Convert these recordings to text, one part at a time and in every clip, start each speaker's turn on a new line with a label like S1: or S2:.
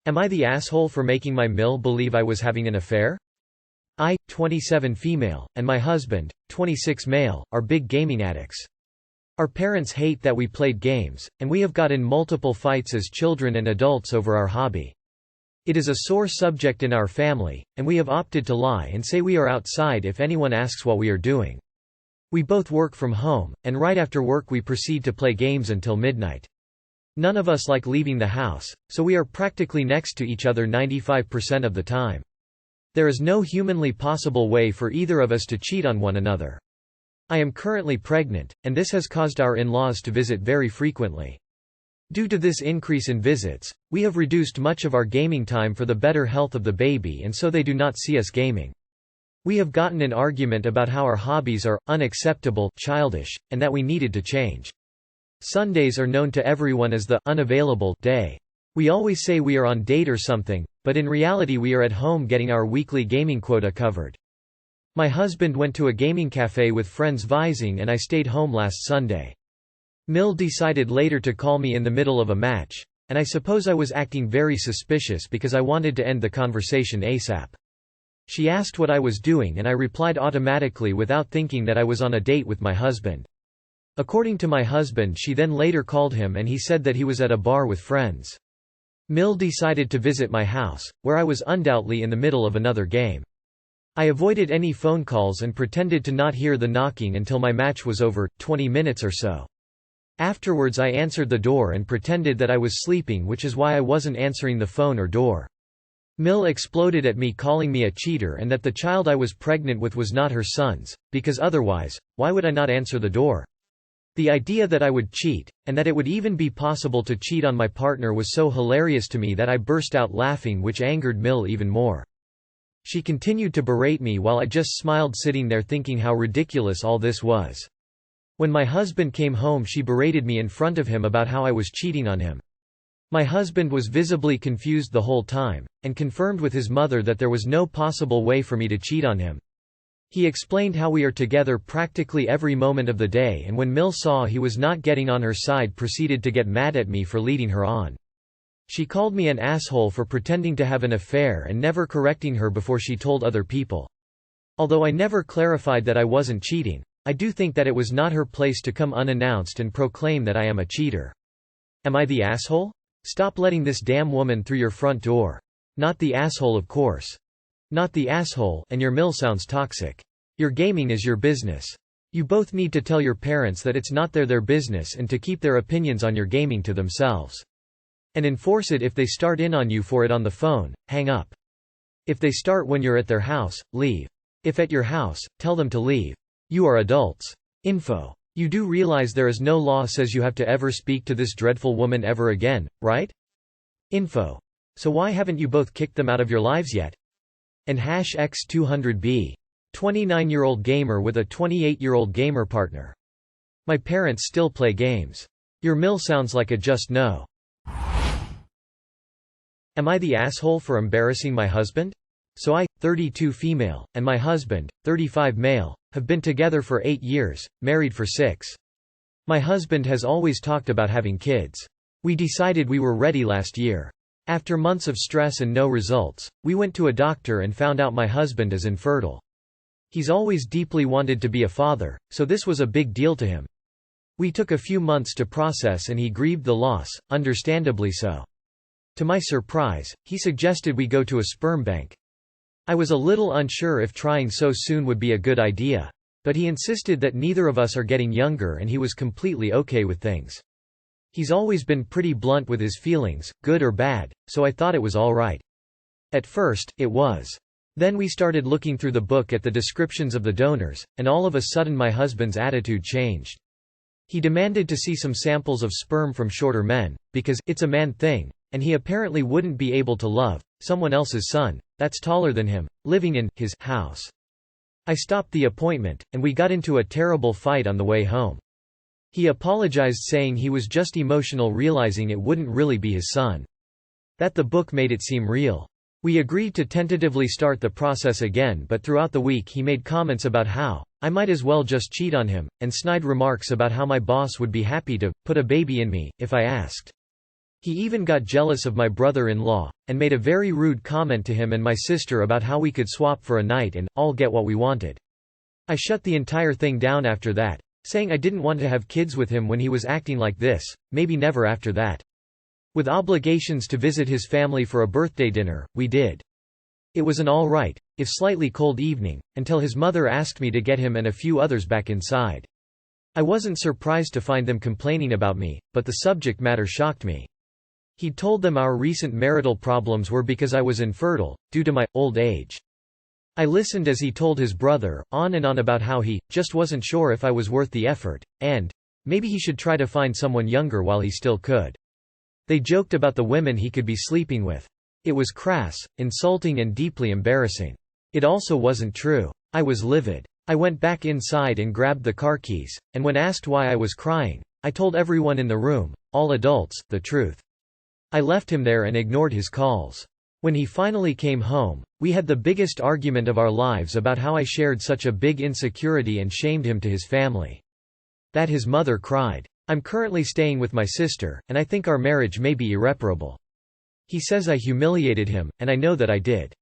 S1: Am I the asshole for making my mill believe I was having an affair? I, 27 female, and my husband, 26 male, are big gaming addicts. Our parents hate that we played games, and we have got in multiple fights as children and adults over our hobby. It is a sore subject in our family, and we have opted to lie and say we are outside if anyone asks what we are doing. We both work from home, and right after work we proceed to play games until midnight. None of us like leaving the house, so we are practically next to each other 95% of the time. There is no humanly possible way for either of us to cheat on one another. I am currently pregnant, and this has caused our in-laws to visit very frequently. Due to this increase in visits, we have reduced much of our gaming time for the better health of the baby, and so they do not see us gaming. We have gotten an argument about how our hobbies are unacceptable, childish, and that we needed to change. Sundays are known to everyone as the unavailable day. We always say we are on date or something, but in reality we are at home getting our weekly gaming quota covered. My husband went to a gaming cafe with friends vising and I stayed home last Sunday. Mill decided later to call me in the middle of a match, and I suppose I was acting very suspicious because I wanted to end the conversation ASAP. She asked what I was doing and I replied automatically without thinking that I was on a date with my husband. According to my husband, she then later called him and he said that he was at a bar with friends. Mill decided to visit my house, where I was undoubtedly in the middle of another game. I avoided any phone calls and pretended to not hear the knocking until my match was over, 20 minutes or so. Afterwards I answered the door and pretended that I was sleeping, which is why I wasn't answering the phone or door. Mill exploded at me, calling me a cheater and that the child I was pregnant with was not her son's, because otherwise, why would I not answer the door? The idea that I would cheat, and that it would even be possible to cheat on my partner, was so hilarious to me that I burst out laughing, which angered Mill even more. She continued to berate me while I just smiled, sitting there thinking how ridiculous all this was. When my husband came home, she berated me in front of him about how I was cheating on him. My husband was visibly confused the whole time, and confirmed with his mother that there was no possible way for me to cheat on him. He explained how we are together practically every moment of the day, and when Mill saw he was not getting on her side, proceeded to get mad at me for leading her on. She called me an asshole for pretending to have an affair and never correcting her before she told other people. Although I never clarified that I wasn't cheating, I do think that it was not her place to come unannounced and proclaim that I am a cheater. Am I the asshole? Stop letting this damn woman through your front door. Not the asshole, of course. Not the asshole, and your mill sounds toxic. Your gaming is your business. You both need to tell your parents that it's not their business and to keep their opinions on your gaming to themselves. And enforce it if they start in on you for it on the phone, hang up. If they start when you're at their house, leave. If at your house, tell them to leave. You are adults. Info. You do realize there is no law says you have to ever speak to this dreadful woman ever again, right? Info. So why haven't you both kicked them out of your lives yet? And #X200B. 29-year-old gamer with a 28-year-old gamer partner. My parents still play games. Your mill sounds like a just no. Am I the asshole for embarrassing my husband? So I, 32 female, and my husband, 35 male, have been together for 8 years, married for 6. My husband has always talked about having kids. We decided we were ready last year. After months of stress and no results, we went to a doctor and found out my husband is infertile. He's always deeply wanted to be a father, so this was a big deal to him. We took a few months to process and he grieved the loss, understandably so. To my surprise, he suggested we go to a sperm bank. I was a little unsure if trying so soon would be a good idea, but he insisted that neither of us are getting younger and he was completely okay with things. He's always been pretty blunt with his feelings, good or bad, so I thought it was all right. At first, it was. Then we started looking through the book at the descriptions of the donors, and all of a sudden my husband's attitude changed. He demanded to see some samples of sperm from shorter men, because it's a man thing, and he apparently wouldn't be able to love someone else's son that's taller than him, living in his house. I stopped the appointment, and we got into a terrible fight on the way home. He apologized, saying he was just emotional, realizing it wouldn't really be his son. That the book made it seem real. We agreed to tentatively start the process again, but throughout the week he made comments about how I might as well just cheat on him, and snide remarks about how my boss would be happy to put a baby in me if I asked. He even got jealous of my brother-in-law, and made a very rude comment to him and my sister about how we could swap for a night and all get what we wanted. I shut the entire thing down after that, saying I didn't want to have kids with him when he was acting like this, maybe never after that. With obligations to visit his family for a birthday dinner, we did. It was an alright, if slightly cold evening, until his mother asked me to get him and a few others back inside. I wasn't surprised to find them complaining about me, but the subject matter shocked me. He'd told them our recent marital problems were because I was infertile, due to my old age. I listened as he told his brother, on and on about how he just wasn't sure if I was worth the effort, and maybe he should try to find someone younger while he still could. They joked about the women he could be sleeping with. It was crass, insulting and deeply embarrassing. It also wasn't true. I was livid. I went back inside and grabbed the car keys, and when asked why I was crying, I told everyone in the room, all adults, the truth. I left him there and ignored his calls. When he finally came home, we had the biggest argument of our lives about how I shared such a big insecurity and shamed him to his family. That his mother cried. I'm currently staying with my sister, and I think our marriage may be irreparable. He says I humiliated him, and I know that I did.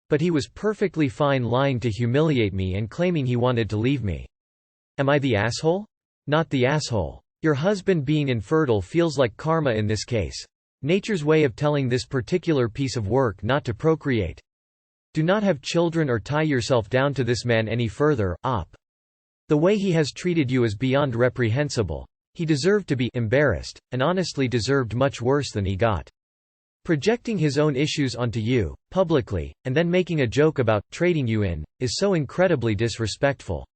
S1: But he was perfectly fine lying to humiliate me and claiming he wanted to leave me. Am I the asshole? Not the asshole. Your husband being infertile feels like karma in this case. Nature's way of telling this particular piece of work not to procreate. Do not have children or tie yourself down to this man any further, op. The way he has treated you is beyond reprehensible. He deserved to be embarrassed, and honestly deserved much worse than he got. Projecting his own issues onto you, publicly, and then making a joke about trading you in, is so incredibly disrespectful.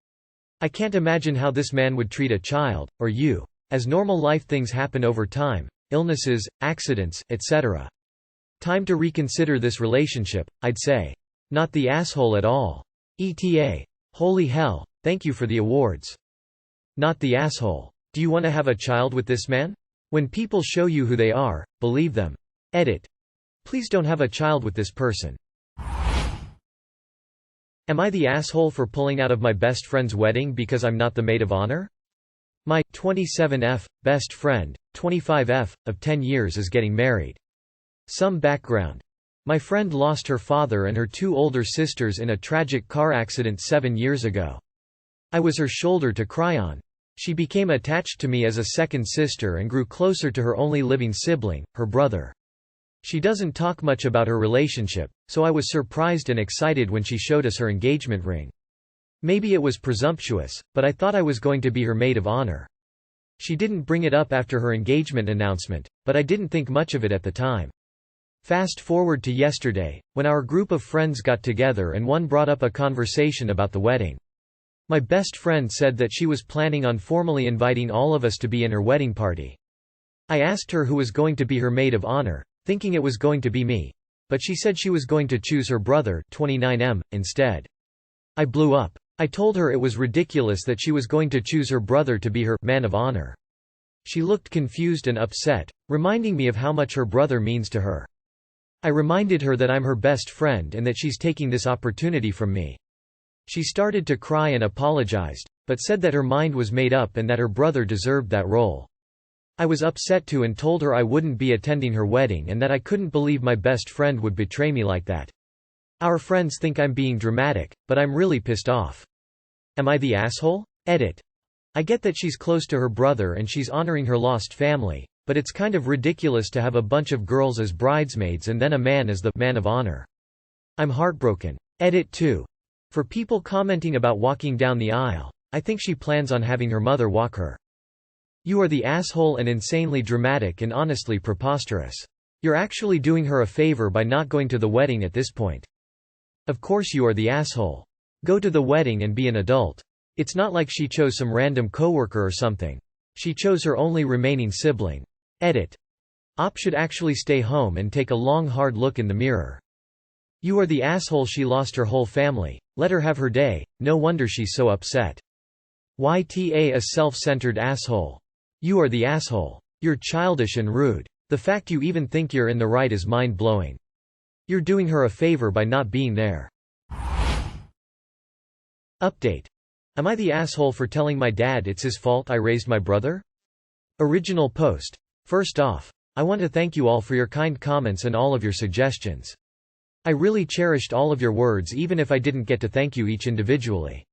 S1: I can't imagine how this man would treat a child, or you. As normal life things happen over time. Illnesses, accidents, etc. Time to reconsider this relationship, I'd say. Not the asshole at all. ETA. Holy hell, thank you for the awards. Not the asshole. Do you want to have a child with this man? When people show you who they are, believe them. Edit. Please don't have a child with this person. Am I the asshole for pulling out of my best friend's wedding because I'm not the maid of honor? My 27F best friend, 25F of 10 years is getting married. Some background. My friend lost her father and her two older sisters in a tragic car accident 7 years ago. I was her shoulder to cry on. She became attached to me as a second sister and grew closer to her only living sibling, her brother. She doesn't talk much about her relationship, so I was surprised and excited when she showed us her engagement ring. Maybe it was presumptuous, but I thought I was going to be her maid of honor. She didn't bring it up after her engagement announcement, but I didn't think much of it at the time. Fast forward to yesterday, when our group of friends got together and one brought up a conversation about the wedding. My best friend said that she was planning on formally inviting all of us to be in her wedding party. I asked her who was going to be her maid of honor, thinking it was going to be me. But she said she was going to choose her brother, 29M, instead. I blew up. I told her it was ridiculous that she was going to choose her brother to be her man of honor. She looked confused and upset, reminding me of how much her brother means to her. I reminded her that I'm her best friend and that she's taking this opportunity from me. She started to cry and apologized, but said that her mind was made up and that her brother deserved that role. I was upset too and told her I wouldn't be attending her wedding and that I couldn't believe my best friend would betray me like that. Our friends think I'm being dramatic, but I'm really pissed off. Am I the asshole? Edit. I get that she's close to her brother and she's honoring her lost family, but it's kind of ridiculous to have a bunch of girls as bridesmaids and then a man as the man of honor. I'm heartbroken. Edit 2. For people commenting about walking down the aisle, I think she plans on having her mother walk her. You are the asshole and insanely dramatic and honestly preposterous. You're actually doing her a favor by not going to the wedding at this point. Of course you are the asshole. Go to the wedding and be an adult. It's not like she chose some random coworker or something. She chose her only remaining sibling. Edit. Op should actually stay home and take a long hard look in the mirror. You are the asshole. She lost her whole family. Let her have her day, no wonder she's so upset. YTA a self-centered asshole. You are the asshole. You're childish and rude. The fact you even think you're in the right is mind-blowing. You're doing her a favor by not being there. Update. Am I the asshole for telling my dad it's his fault I raised my brother? Original post. First off, I want to thank you all for your kind comments and all of your suggestions. I really cherished all of your words even if I didn't get to thank you each individually.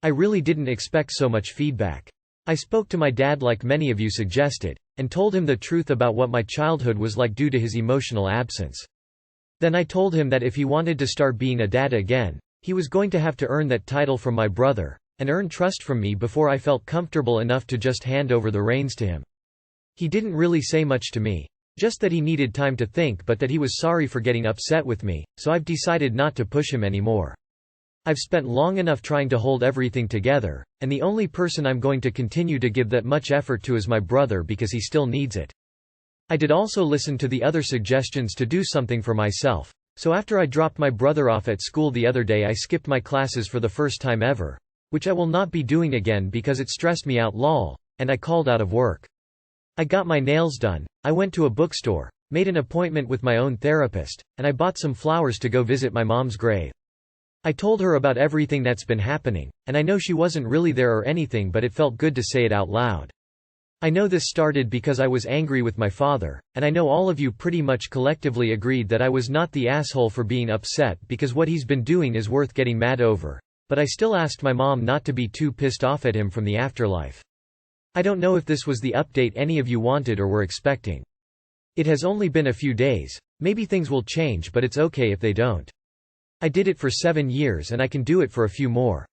S1: I really didn't expect so much feedback. I spoke to my dad like many of you suggested, and told him the truth about what my childhood was like due to his emotional absence. Then I told him that if he wanted to start being a dad again, he was going to have to earn that title from my brother, and earn trust from me before I felt comfortable enough to just hand over the reins to him. He didn't really say much to me, just that he needed time to think but that he was sorry for getting upset with me, so I've decided not to push him anymore. I've spent long enough trying to hold everything together, and the only person I'm going to continue to give that much effort to is my brother because he still needs it. I did also listen to the other suggestions to do something for myself, so after I dropped my brother off at school the other day I skipped my classes for the first time ever, which I will not be doing again because it stressed me out lol, and I called out of work. I got my nails done, I went to a bookstore, made an appointment with my own therapist, and I bought some flowers to go visit my mom's grave. I told her about everything that's been happening, and I know she wasn't really there or anything but it felt good to say it out loud. I know this started because I was angry with my father, and I know all of you pretty much collectively agreed that I was not the asshole for being upset because what he's been doing is worth getting mad over, but I still asked my mom not to be too pissed off at him from the afterlife. I don't know if this was the update any of you wanted or were expecting. It has only been a few days, maybe things will change but it's okay if they don't. I did it for 7 years and I can do it for a few more.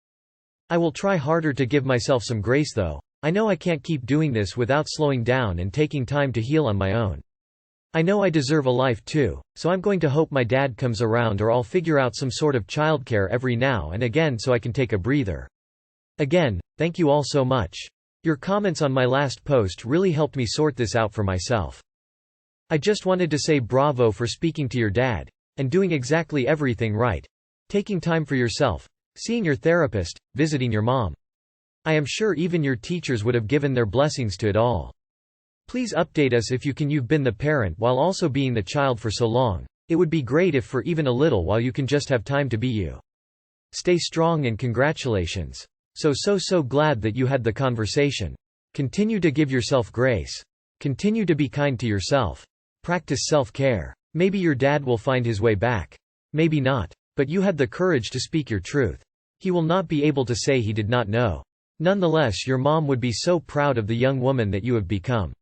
S1: I will try harder to give myself some grace though. I know I can't keep doing this without slowing down and taking time to heal on my own. I know I deserve a life too, so I'm going to hope my dad comes around or I'll figure out some sort of childcare every now and again so I can take a breather. Again, thank you all so much. Your comments on my last post really helped me sort this out for myself. I just wanted to say bravo for speaking to your dad, and doing exactly everything right. Taking time for yourself, seeing your therapist, visiting your mom. I am sure even your teachers would have given their blessings to it all. Please update us if you can. You've been the parent while also being the child for so long. It would be great if for even a little while you can just have time to be you. Stay strong and congratulations. So glad that you had the conversation. Continue to give yourself grace. Continue to be kind to yourself. Practice self-care. Maybe your dad will find his way back. Maybe not. But you had the courage to speak your truth. He will not be able to say he did not know. Nonetheless, your mom would be so proud of the young woman that you have become.